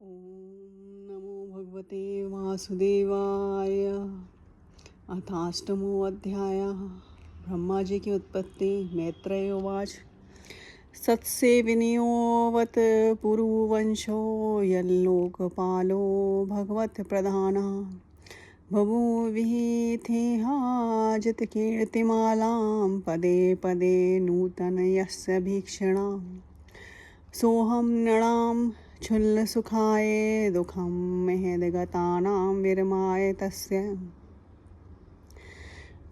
ॐ नमो भगवते वासुदेवाय। अथाष्टमो अध्यायः। ब्रह्मा जी की उत्पत्ति। मैत्रेय उवाच। सत्सेविन्योऽवत् पुरुवंशो यल्लोकपालो भगवत् प्रधानः बभूविथेहा जितकीर्तिमालां पदे पदे नूतनयस्य भीक्षणाम् सोऽहं नृणां क्षुल्लसुखाय दुःखं महद्गतानां विरमाय तस्य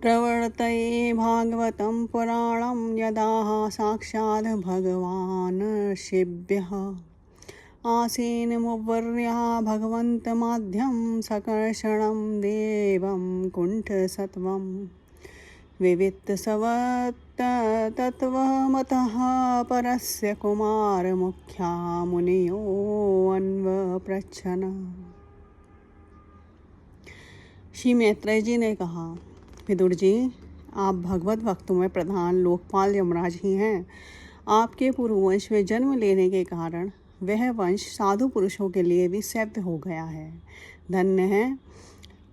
प्रवर्तये भागवतं पुराणं यदाह साक्षात् भगवान् ऋषिभ्यः आसीनमुवर्यः भगवन्तमाद्यं सकर्षणं देवं कुण्ठसत्वम् विवित्तसवत् तत्त्वमतः परस्य कुमारमुख्या मुनियो अन्वपृच्छन्। श्री मैत्रेय जी ने कहा, विदुर जी, आप भगवत भक्तों में प्रधान लोकपाल यमराज ही हैं। आपके पूर्ववंश में जन्म लेने के कारण वह वंश साधु पुरुषों के लिए भी सैव्य हो गया है। धन्य है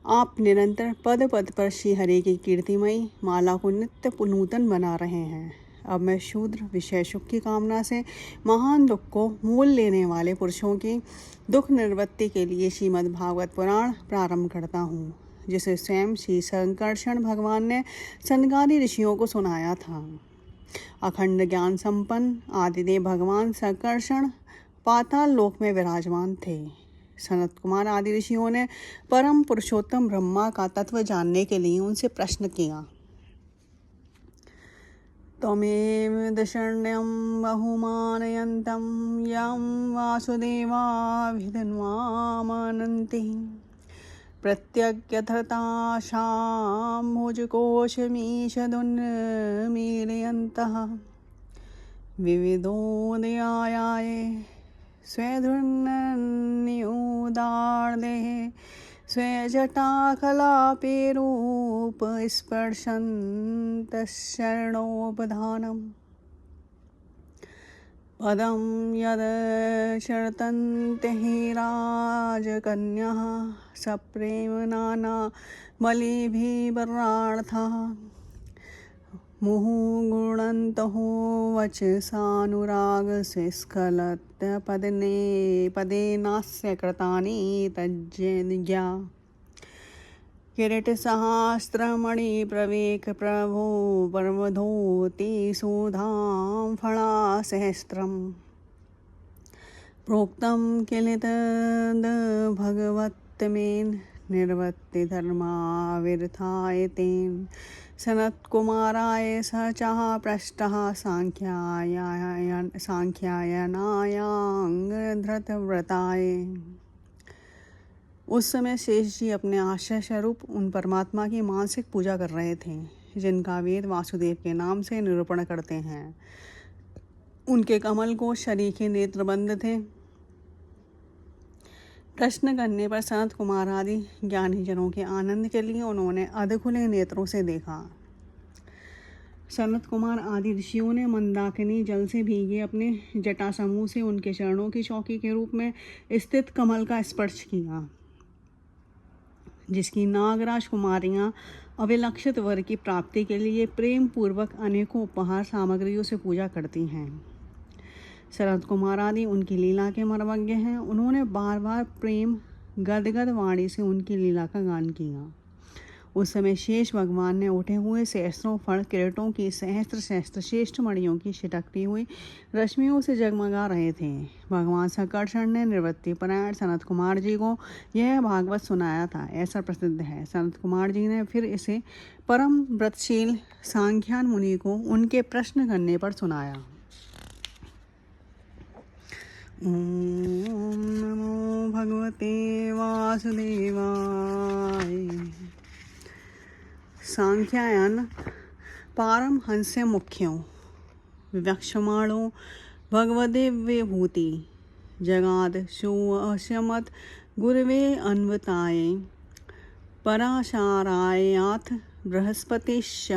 आप निरंतर पद पद पर श्री हरि की कीर्तिमयी माला को नित्य नूतन बना रहे हैं। अब मैं शूद्र विषय सुख की कामना से महान दुख को मोल लेने वाले पुरुषों की दुख निवृत्ति के लिए श्रीमद् भागवत पुराण प्रारंभ करता हूँ, जिसे स्वयं श्री संकर्षण भगवान ने सनकादि ऋषियों को सुनाया था। अखंड ज्ञान संपन्न आदिदेव भगवान संकर्षण पाताल लोक में विराजमान थे। सनत कुमार आदि ऋषियों ने परम पुरुषोत्तम ब्रह्मा का तत्व जानने के लिए उनसे प्रश्न किया। त्वमेव दशरण्यं बहुमानयन्तं यं वासुदेवाभिधन्वामनन्ति प्रत्यग्यथताशां भुजकोशमीशदुन्मीलयन्तः विविधोदयाय स्वेधुर्नन्योदार्देः स्वेजटाकलापेरूपस्पर्शन्तश्चरणोपधानम् पदं यद् शर्तन्ते हि राजकन्यः सप्रेम नाना बलिभिर्वरार्थः मुहुर्गुणन्तः वचसानुरागस्स्खलत् पदेनास्य कृतानि तज्जज्ञा किरीटसहस्रमणिप्रवेकप्रभो पर्वधोति सुधां फणासहस्रम् प्रोक्तं किल तद् भगवत्तमेन निर्वृत्तिधर्माविरथाय तेन सनत्कुमाराय स चाह पृष्टः सांख्यायनायांगधृतव्रताय। उस समय शेष जी अपने आश्रय स्वरूप उन परमात्मा की मानसिक पूजा कर रहे थे, जिनका वेद वासुदेव के नाम से निरूपण करते हैं। उनके कमल को शरीर के नेत्र बंद थे। प्रश्न करने पर सनत कुमार आदि ज्ञानी जनों के आनंद के लिए उन्होंने अधखुले नेत्रों से देखा। सनत कुमार आदि ऋषियों ने मंदाकिनी जल से भीगे अपने जटा समूह से उनके चरणों की चौकी के रूप में स्थित कमल का स्पर्श किया, जिसकी नागराज कुमारियां अविलक्षित वर की प्राप्ति के लिए प्रेम पूर्वक अनेकों उपहार सामग्रियों से पूजा करती हैं। शरद कुमार आदि उनकी लीला के मर्मज्ञ हैं। उन्होंने बार बार प्रेम गदगद वाणी से उनकी लीला का गान किया। उस समय शेष भगवान ने उठे हुए सहस्रों फण किरीटों की सहस्त्र सहस्त्र श्रेष्ठ मणियों की छिटकती हुई रश्मियों से जगमगा रहे थे। भगवान संकर्षण ने निवृत्ति परायण सनत कुमार जी को यह भागवत सुनाया था, ऐसा प्रसिद्ध है। सनत कुमार जी ने फिर इसे परम व्रतशील सांख्यान मुनि को उनके प्रश्न करने पर सुनाया। ओम नमो भगवते वासुदेवाय। सांख्यायन पारमहंस्य मुख्यों विवक्षमाणो भगवदेव्यभूति जगाद सुवशमत गुरवे अन्वताय पराशारायाथ बृहस्पतिश्च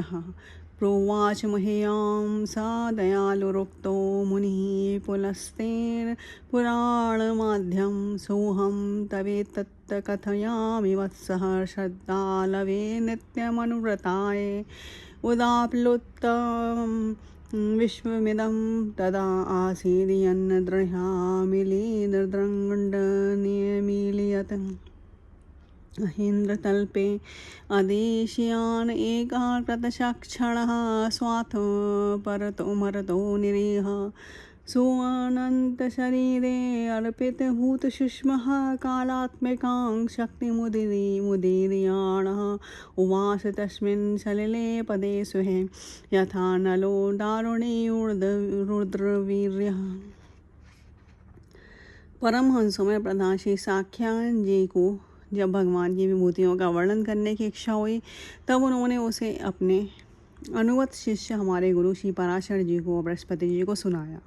प्रोवाच मह्यं स दयालुरुक्तो मुनिः पुलस्तेन पुराणमाध्यं सोऽहं तवेतत् कथयामि वत्सः श्रद्धालवे नित्यमनुव्रताय उदाप्लुतं विश्वमिदं तदा आसीद्यन्नदृहामिलीदृङ्गण्डनियमीलयत् महेन्द्रतल्पे अदेशीयान् एकाकृतशक्षणः स्वाथ परतो मरतो निरीह सोऽनन्तशरीरे अर्पितभूतसुष्मः कालात्मिकां शक्तिमुदीर्याणः उवास तस्मिन् सलिले पदे सुहे यथा नलो दारुणे रुद्रवीर्यः। परमहंसों में प्रधान श्री साख्यान जी को जब भगवान की विभूतियों का वर्णन करने की इच्छा हुई तब उन्होंने उसे अपने अनुगत शिष्य हमारे गुरु श्री पराशर जी को बृहस्पति जी को सुनाया।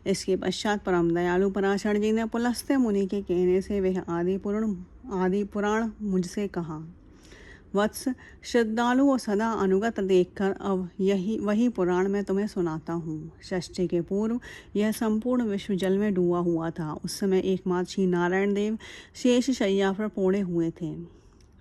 इसके पश्चात परम दयालु पराशर जी ने पुलस्त्य मुनि के कहने से वह आदि पुराण मुझसे कहा। वत्स, श्रद्धालु और सदा अनुगत देखकर अब वही पुराण मैं तुम्हें सुनाता हूँ। षष्ठी के पूर्व यह संपूर्ण विश्व जल में डूबा हुआ था। उस समय एकमात्र श्री नारायण देव शेष शैया पर पोड़े हुए थे।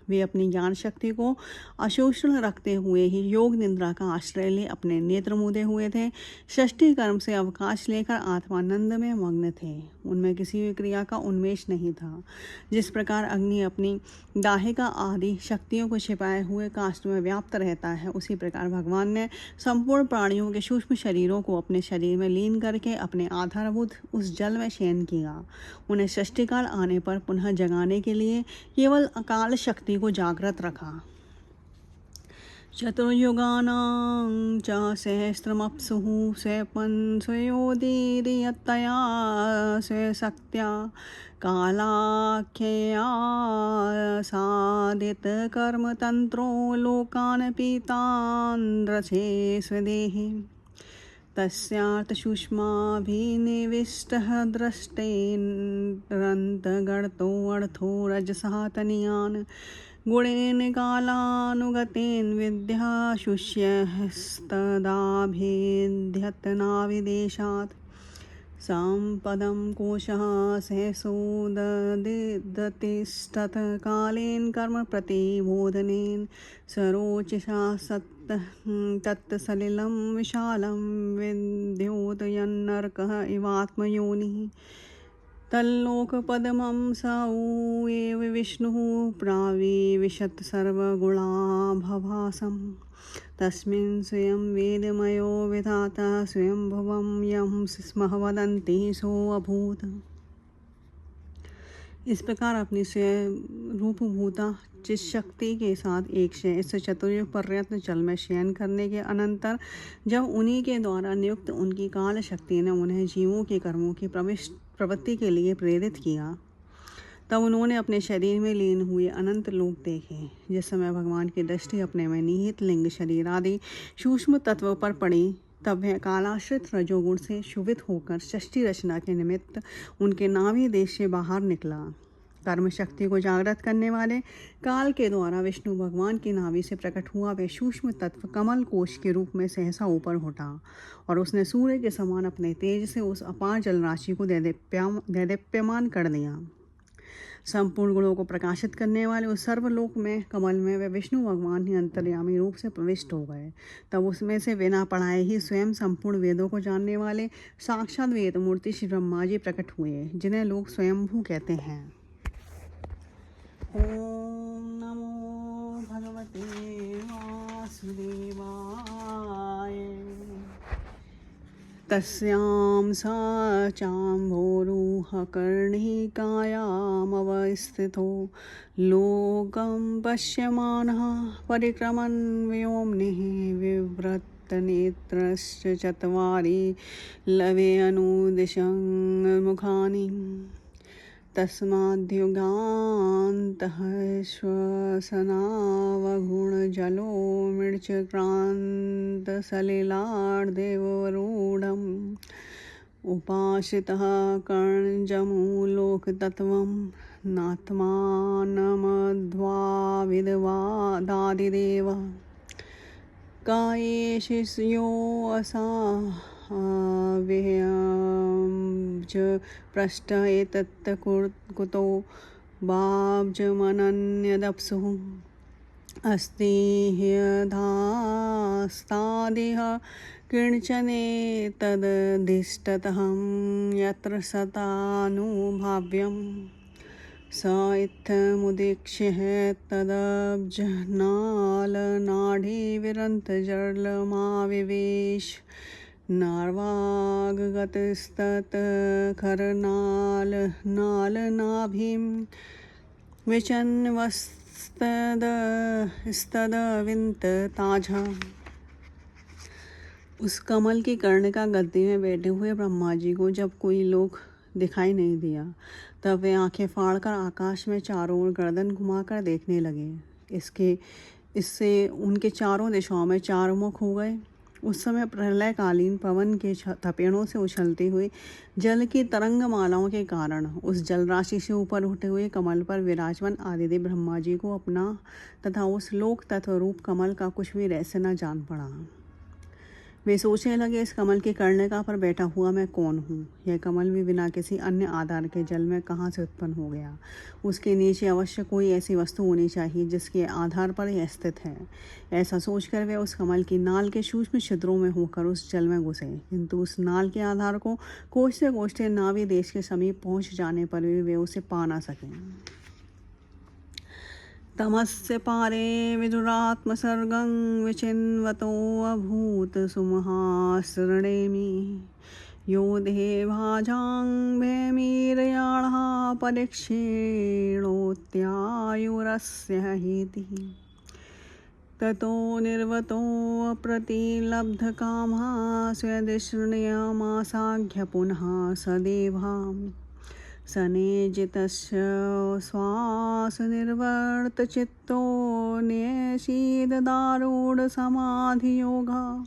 वे अपनी ज्ञान शक्ति को अशोषण रखते हुए ही योग निद्रा का आश्रय ले अपने नेत्र मूंदे हुए थे। षष्ठी कर्म से अवकाश लेकर आत्मानंद में मग्न थे। उनमें किसी भी क्रिया का उन्मेष नहीं था। जिस प्रकार अग्नि अपनी दाहिका आदि शक्तियों को छिपाए हुए काष्ठ में व्याप्त रहता है, उसी प्रकार भगवान ने संपूर्ण प्राणियों के सूक्ष्म शरीरों को अपने शरीर में लीन करके अपने आधारभूत उस जल में शयन किया। उन्हें षष्ठी काल आने पर पुनः जगाने के लिए केवल अकाल शक्ति को जागृत रखा। चतुर्युगानां च सहस्रमप्सुः स्वयोदीर्यतया स्वशक्त्या कालाख्यया साधितकर्मतन्त्रो लोकान् पीतान्द्रसे स्वदेहे तस्यार्थसूक्ष्माभिनिविष्टः द्रष्टेरन्तगर्तोऽर्थो रजसः तनीयान् गुणेन कालानुगतेन विद्या शुष्यस्तदाभिध्यतनाविदेशात् सम्पदं कोशः सहसोदतिष्ठत् कालेन कर्म प्रतिबोधनेन सरोचसा तत्सलिलं विशालं विद्योतयन्नरकः इवात्मयोनिः तल्लोकपद्मं स एव विष्णुः प्राविविशत् सर्वगुणाभभासम् तस्मिन् स्वयं वेदमयो विधाता स्वयंभुवं यं स्मः वदन्ति सोऽभूत्। इस प्रकार अपनी स्वरूपभूता चित शक्ति के साथ एक शेष चतुर्युग पर्यंत जल में शयन करने के अनंतर जब उन्हीं के द्वारा नियुक्त उनकी काल शक्ति ने उन्हें जीवों के कर्मों की प्रवृत्ति के लिए प्रेरित किया, तब उन्होंने अपने शरीर में लीन हुए अनंत लोक देखे। जिस समय भगवान की दृष्टि अपने में निहित लिंग शरीर आदि सूक्ष्म तत्व पर पड़ी, तब वह कालाश्रित रजोगुण से शुभित होकर षष्ठी रचना के निमित्त उनके नाभि देश से बाहर निकला। कर्म शक्ति को जागृत करने वाले काल के द्वारा विष्णु भगवान की नाभि से प्रकट हुआ वह सूक्ष्म तत्व कमल कोश के रूप में सहसा ऊपर उठा और उसने सूर्य के समान अपने तेज से उस अपार जलराशि को दैदीप्यमान कर दिया। संपूर्ण गुणों को प्रकाशित करने वाले उस सर्वलोक में कमल में वे विष्णु भगवान ही अंतर्यामी रूप से प्रविष्ट हो गए। तब उसमें से बिना पढ़ाए ही स्वयं संपूर्ण वेदों को जानने वाले साक्षात वेद मूर्ति श्री ब्रह्मा जी प्रकट हुए, जिन्हें लोग स्वयंभू कहते हैं। ओम नमो भगवते वासुदेवाय। तस्यां सा चाम्भोरुहकर्णिकायामवस्थितो लोकं पश्यमानः परिक्रमन् व्योम्निः विवृतनेत्रश्च चत्वारि लवे अनुदिशं मुखानि तस्माद्युगान्तः श्वसनावगुणजलो मृच्छक्रान्तसलिलार्देवरूढम् उपासितः कर्णजमूलोकतत्त्वं नात्मानमध्वाविद्वादादिदेव काये शिष्यो असाव्ययं च पृष्ठ एतत् कुतो बाब्जमनन्यदप्सुः अस्ति ह्यधास्तादिह किञ्चनेतदधिष्ठतहं यत्र सतानुभाव्यं स इत्थमुदीक्ष्य तदब्जनालनाडिविरन्तजलमाविवेश नार्वागगतस्तत्खरनालनाभिं विचन्वस्तदविन्तताझा। उस कमल की कर्णिका गद्दी में बैठे हुए ब्रह्मा जी को जब कोई लोग दिखाई नहीं दिया, तब वे आंखें फाड़कर आकाश में चारों ओर गर्दन घुमाकर देखने लगे। इससे उनके चारों दिशाओं में चार मुख हो गए। उस समय प्रलयकालीन पवन के थपेड़ों से उछलती हुई जल की तरंग मालाओं के कारण उस जल राशि से ऊपर उठे हुए कमल पर विराजमान आदिदेव ब्रह्मा जी को अपना तथा उस लोक तत्व रूप कमल का कुछ भी रहस्य न जान पड़ा। वे सोचने लगे, इस कमल की कर्णिका पर बैठा हुआ मैं कौन हूँ? यह कमल भी बिना किसी अन्य आधार के जल में कहाँ से उत्पन्न हो गया? उसके नीचे अवश्य कोई ऐसी वस्तु होनी चाहिए जिसके आधार पर यह स्थित है। ऐसा सोचकर वे उस कमल की नाल के सूक्ष्म छिद्रों में होकर उस जल में घुसे, किंतु उस नाल के आधार को खोजते खोजते नाभि देश के समीप पहुँच जाने पर भी वे उसे पा न सके। तमस्य पारे विदुरात्मसर्गं विचिन्वतोऽभूत् सुमहासृणेमि यो देवाजां भैमीरयाणः परीक्षेणोत्यायुरस्य हेतिः ततो निर्वतोऽप्रतिलब्धकामः स्वयदिशृणयमासाघ्य पुनः स देवाम् सनेजितस्य श्वासनिर्वर्तचित्तो न्यसीददारूढसमाधियोगः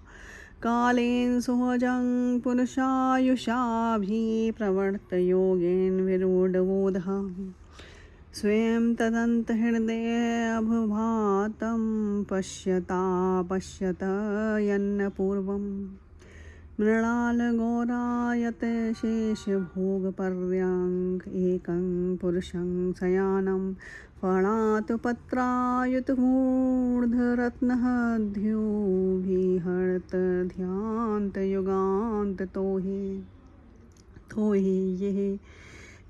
कालेन सुहजं पुरुषायुषाभिप्रवर्तयोगेन विरूढबोधः स्वयं तदन्तहृदयेऽभभातं पश्यत यन्नपूर्वम् मृणालघोरायत शेषभोगपर्यङ्क एकं पुरुषं शयानं फणातपत्रायुतमूर्धरत्नः द्योभिहर्तध्यान्तयुगान्ततोहि ये।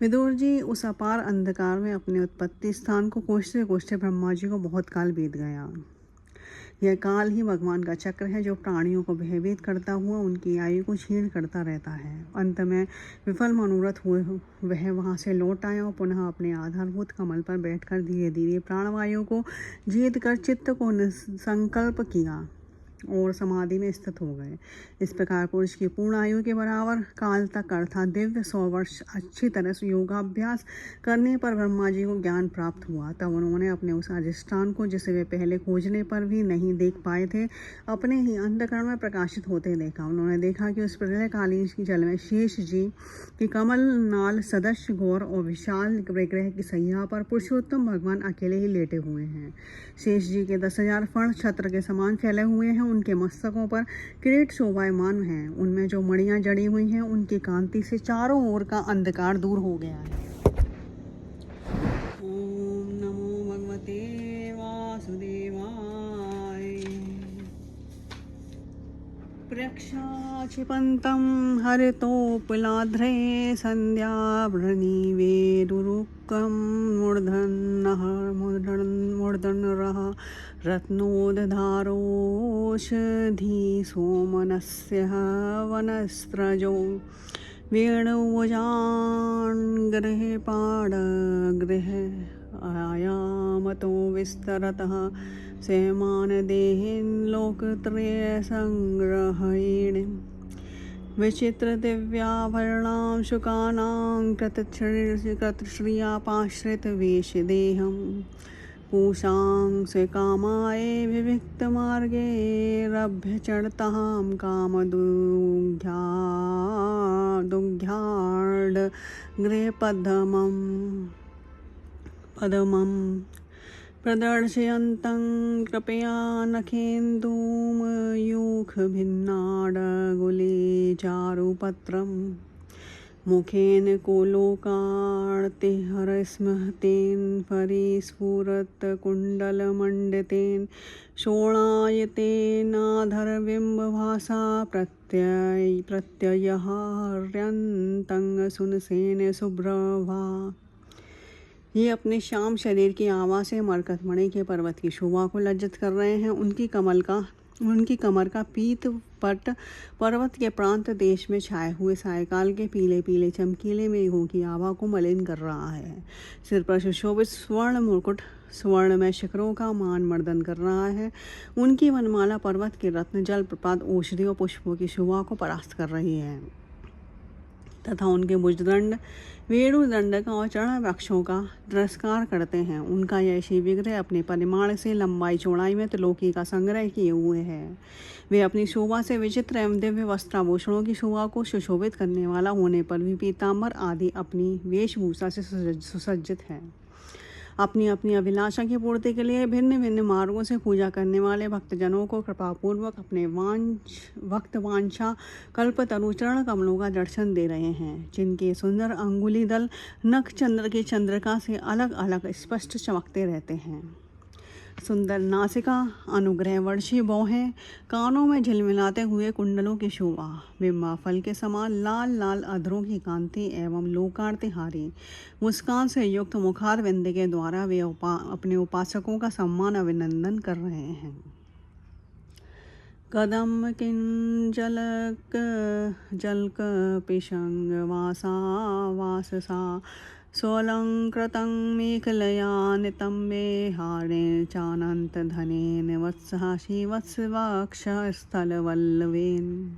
विदुर जी, उस अपार अंधकार में अपने उत्पत्ति स्थान को खोजते खोजते ब्रह्मा जी को बहुत काल बीत गया। यह काल ही भगवान का चक्र है जो प्राणियों को भयभीत करता हुआ उनकी आयु को क्षीण करता रहता है। अंत में विफल मनोरथ हुए वह वहाँ से लौट आया और पुनः अपने आधारभूत कमल पर बैठकर धीरे धीरे प्राणवायु को जीत कर चित्त को संकल्प किया और समाधि में स्थित हो गए। इस प्रकार पुरुष की पूर्ण आयु के बराबर काल तक अर्थात दिव्य 100 वर्ष अच्छी तरह से योगाभ्यास करने पर ब्रह्मा जी को ज्ञान प्राप्त हुआ। तब उन्होंने अपने उस अधिष्ठान को, जिसे वे पहले खोजने पर भी नहीं देख पाए थे, अपने ही अंतःकरण में प्रकाशित होते देखा। उन्होंने देखा कि उस प्रलयकालीन जल में शेष जी की कमल नाल सदस्य गौर और विशाल विग्रह की सैया पर पुरुषोत्तम भगवान अकेले ही लेटे हुए हैं। शेष जी के 10,000 फण छत्र के समान फैले हुए हैं। उनके मस्तकों पर किरीट शोभायमान हैं। उनमें जो मणियां जड़ी हुई हैं उनकी कांति से चारों ओर का अंधकार दूर हो गया है। ओम नमो भगवते वासुदेवाय। प्रक्षाक्षिपन्तं हरितोपलाध्रे सन्ध्याभ्रनिवेदुरुक्कं मूर्धन्यः रत्नोदधारोषधीसोमनस्य वनस्त्रजो वेणुवजान्गृहे पाडगृहे आयामतो विस्तरतः सेमानदेहिन् लोकत्रयसङ्ग्रहयिणीं विचित्रदिव्याभरणां शुकानां कृतश्रियापाश्रितवेशदेहं पूषां स्वकामाय विविक्तमार्गे रभ्यचरतां कामदुग्ध्यार्ढगृहपद्मं प्रदर्शयन्तं कृपया नखेन्दुमयूखभिन्नाडगुले चारुपत्रं मुखेन कोलोकार्तिहरस्मतेन परिस्फुरत्कुण्डलमण्डितेन शोणायतेनाधरबिम्बभासा प्रत्ययः हर्यन्तं सुनसेन शुभ्रभा। ये अपने श्याम शरीर की आभा से मरकतमणि के पर्वत की शोभा को लज्जित कर रहे हैं। उनकी कमर का पीत पट पर्वत के प्रांत देश में छाए हुए सायकाल के पीले पीले चमकीले मेघों की आभा को मलिन कर रहा है। सिर पर सुशोभित स्वर्ण मुकुट स्वर्ण में शिखरों का मान मर्दन कर रहा है। उनकी वनमाला पर्वत के रत्न जल प्रपात औषधि और पुष्पों की शोभा को परास्त कर रही है तथा उनके भुजदंड वेणुदंड का और चरण वृक्षों का तिरस्कार करते हैं। उनका यह शिव विग्रह अपने परिमाण से लंबाई चौड़ाई में त्रिलोकी का संग्रह किए हुए है। वे अपनी शोभा से विचित्र एवं दिव्य वस्त्राभूषणों की शोभा को सुशोभित करने वाला होने पर भी पीताम्बर आदि अपनी वेशभूषा से सुसज्जित है। अपनी अपनी अभिलाषा की पूर्ति के लिए भिन्न भिन्न मार्गों से पूजा करने वाले भक्तजनों को कृपापूर्वक अपने भक्त वांछा कल्पतरु चरण कमलों का दर्शन दे रहे हैं, जिनके सुंदर अंगुली दल नख चंद्र की चंद्रिका से अलग अलग स्पष्ट चमकते रहते हैं। सुंदर नासिका अनुग्रह वर्षी भौहें कानों में झिलमिलाते हुए कुंडलों की शोभा बिम्बा फल के समान लाल लाल अधरों की कांति एवं लोकार्तिहारी मुस्कान से युक्त मुखारविंद के द्वारा वे अपने उपासकों का सम्मान अभिनंदन कर रहे हैं। कदम किंजलक जलक पिशंग वासा वाससा सोऽलङ्कृतं मेखलया नितम्बे हारेण चानन्तधनेन वत्साशी वत्सवाक्षस्थलवल्लवेन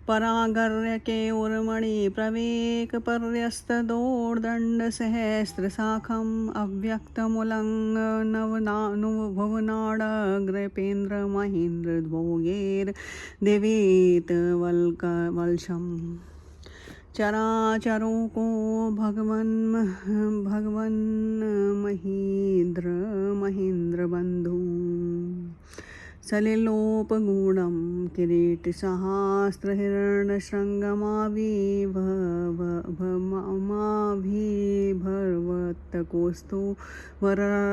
परागर्यके उर्मणि प्रवेकपर्यस्तदोर्दण्डसहस्रशाखम् अव्यक्तमुलङ्नवनाडुभुवनाडग्रपेन्द्रमहेन्द्रद्भोगैर्दिवीतवल्शम् चराचरों को भगवन महेन्द्र बंधु सलिलोपगूढ़ं किरीटसहस्रहिरण्यशृङ्गमाभिभर्वतकोस्तु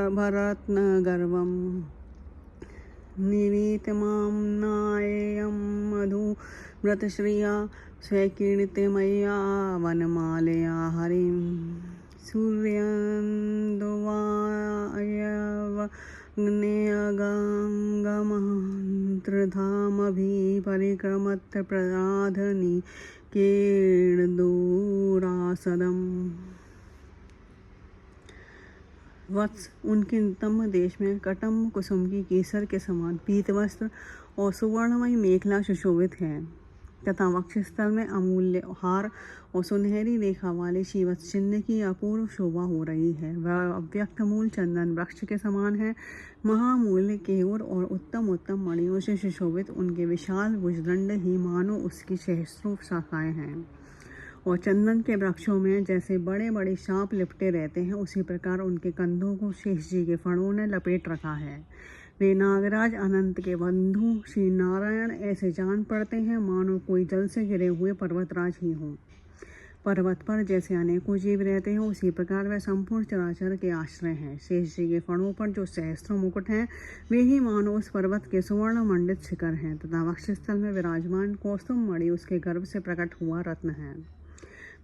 भरत्नगर्वं निवीतमाम्नायं मधु व्रतश्रिया स्वकीर्तिमय्या वनमालया हरिं सूर्यन्दुवायवग्नेयगङ्गमन्त्रधामभिपरिक्रमत् प्रराधनि कीर्णदूरासदम्। वत्स उनके नितंब देश में कटम्ब कुसुम की केसर के समान पीत वस्त्र और सुवर्णमयी मेखला सुशोभित है तथा वक्षस्थल में अमूल्य हार और सुनहरी रेखा वाले शिवत्स चिन्ह की अपूर्व शोभा हो रही है। वह अव्यक्त मूल चंदन वृक्ष के समान है। महामूल्य केयूर और उत्तम उत्तम मणियों से सुशोभित उनके विशाल भुजदंड ही मानो उसकी सहस्रों शाखाएं हैं और चंदन के वृक्षों में जैसे बड़े बड़े सांप लिपटे रहते हैं, उसी प्रकार उनके कंधों को शेष जी के फणों ने लपेट रखा है। वे नागराज अनंत के बंधु श्री नारायण ऐसे जान पड़ते हैं मानो कोई जल से गिरे हुए पर्वतराज ही हों। पर्वत पर जैसे अनेकों जीव रहते हैं, उसी प्रकार वह संपूर्ण चराचर के आश्रय हैं। शेष जी के फणों पर जो सहस्त्रों मुकुट हैं, वे ही मानो उस पर्वत के सुवर्ण मंडित शिखर हैं तथा वक्षस्थल में विराजमान कौस्तुभ मणि उसके गर्भ से प्रकट हुआ रत्न है।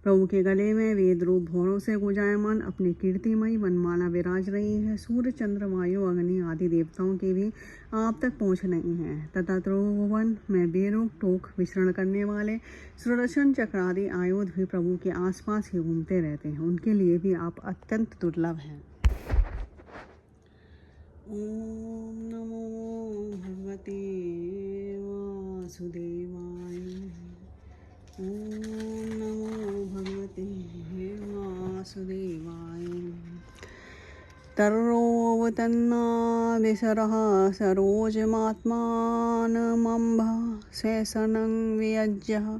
प्रभु के गले में वेद रूप भौरों से गुंजायमान अपनी कीर्तिमयी वनमाला विराज रही है। सूर्य चंद्र वायु अग्नि आदि देवताओं की भी आप तक पहुँच नहीं है तथा त्रिभुवन में बेरोक टोक विचरण करने वाले सुदर्शन चक्र आदि आयुध भी प्रभु के आसपास ही घूमते रहते हैं। उनके लिए भी आप अत्यंत दुर्लभ हैं। ओम नमो भगवते वासुदेवाय। ओम नमो भगवते वासुदेवाय। तर्रोवतन्नाभिसरः सरोजमात्मानमम्भ शेषनं वियज्य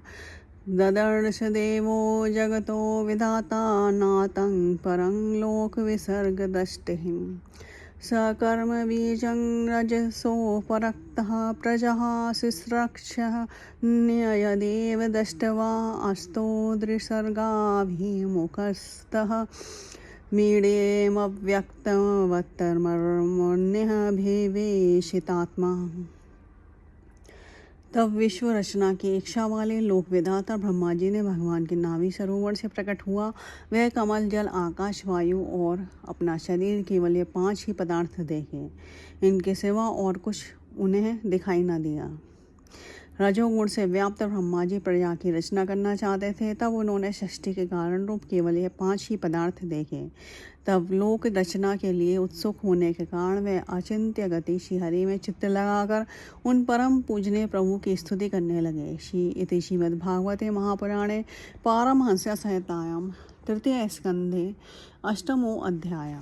ददर्श देवो जगतो विधाता नातं परं लोकविसर्गदष्टिं सकर्म बीजं रजसोपरक्तः प्रजहासिस्रक्षः न्ययदेव दष्ट्वा अस्तो दृसर्गाभिमुखस्तः मीडेमव्यक्तवत्तमर्मण्यः भेवेशितात्मा। तब विश्व रचना की इच्छा वाले लोक विधाता ब्रह्मा जी ने भगवान के नाभि सरोवर से प्रकट हुआ वह कमल, जल, आकाश, वायु और अपना शरीर केवल ये 5 ही पदार्थ देखे। इनके सिवा और कुछ उन्हें दिखाई न दिया। रजोगुण से व्याप्त ब्रह्मा जी प्रजा की रचना करना चाहते थे। तब उन्होंने सृष्टि के कारण रूप केवल ये 5 ही पदार्थ देखे। तब लोक रचना के लिए उत्सुक होने के कारण वे अचिंत्य गति श्रीहरि में चित्त लगाकर उन परम पूजनीय प्रभु की स्तुति करने लगे। इति श्रीमद्भागवते महापुराणे पारमहंस्य संहितायां तृतीय स्कंधे 8वां अध्याय।